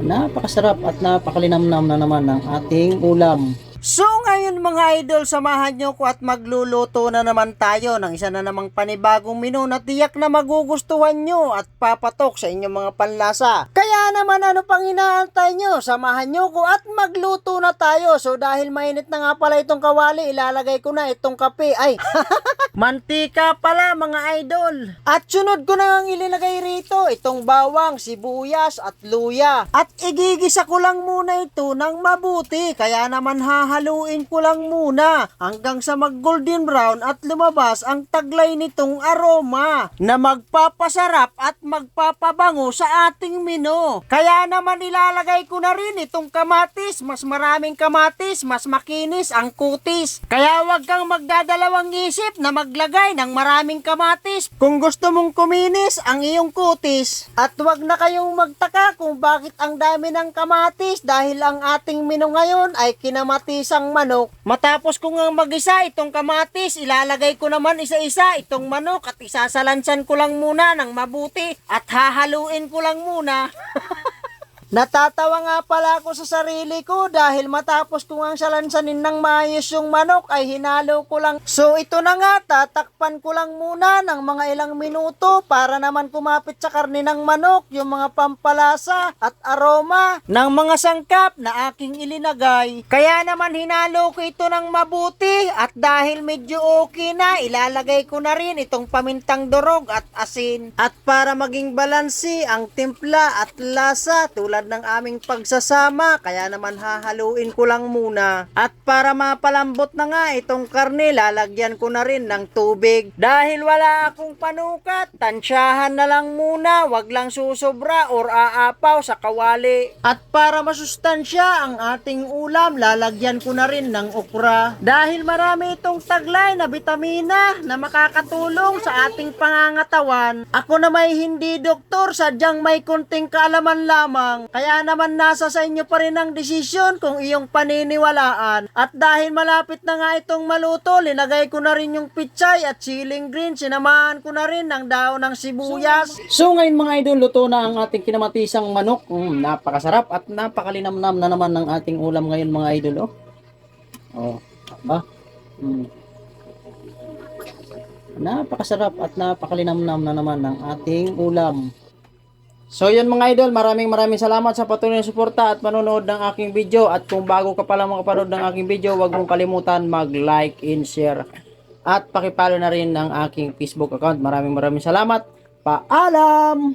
Napakasarap at napakalinamnam na naman ng ating ulam. So ngayon mga idol, samahan nyo ko at magluluto na naman tayo ng isa na namang panibagong menu na tiyak na magugustuhan nyo at papatok sa inyong mga panlasa. Kaya naman ano pang inaantay nyo, samahan nyo ko at magluto na tayo. So dahil mainit na nga pala itong kawali, ilalagay ko na itong kape. Ay, mantika pala mga idol. At sunod ko na ang ilinagay rito, itong bawang, sibuyas at luya. At igigisa ko lang muna ito ng mabuti, kaya naman hahaluin ko lang muna hanggang sa mag golden brown at lumabas ang taglay nitong aroma na magpapasarap at magpapabango sa ating menu. Kaya naman ilalagay ko na rin itong kamatis. Mas maraming kamatis, mas makinis ang kutis. Kaya wag kang magdadalawang isip na maglagay ng maraming kamatis kung gusto mong kuminis ang iyong kutis. At wag na kayong magtaka kung bakit ang dami ng kamatis dahil ang ating menu ngayon ay kinamatisang manok. Matapos ko nga mag-isa itong kamatis, ilalagay ko naman isa-isa itong manok at isasalansan ko lang muna ng mabuti at hahaluin ko lang muna. Natatawa nga pala ako sa sarili ko dahil matapos ko ang salansanin ng maayos yung manok ay hinalo ko lang. So ito na nga, tatakpan ko lang muna ng mga ilang minuto para naman kumapit sa karne ng manok yung mga pampalasa at aroma ng mga sangkap na aking ilinagay. Kaya naman hinalo ko ito ng mabuti at dahil medyo okay na, ilalagay ko na rin itong pamintang durog at asin. At para maging balansi ang timpla at lasa tulad ng aming pagsasama, kaya naman hahaluin ko lang muna. At para mapalambot na nga itong karne, lalagyan ko na rin ng tubig. Dahil wala akong panukat, tansyahan na lang muna, wag lang susobra or aapaw sa kawali. At para masustansya ang ating ulam, lalagyan ko na rin ng okra. Dahil marami itong taglay na bitamina na makakatulong sa ating pangangatawan. Ako na may hindi doktor, sadyang may konting kaalaman lamang. Kaya naman nasa sa inyo pa rin ang desisyon kung iyong paniniwalaan. At dahil malapit na nga itong maluto, linagay ko na rin yung pichay at siling green. Sinamahan ko na rin ng daon ng sibuyas. So ngayon mga idol, luto na ang ating kinamatisang manok. Napakasarap at napakalinamnam na naman ng ating ulam ngayon mga idol. Oh, ba? Napakasarap at napakalinamnam na naman ng ating ulam. So yun mga idol, maraming salamat sa patuloy na suporta at manonood ng aking video. At kung bago ka pala makapanood ng aking video, huwag mong kalimutan mag-like and share. At pakipalo na rin ang aking Facebook account. Maraming salamat. Paalam!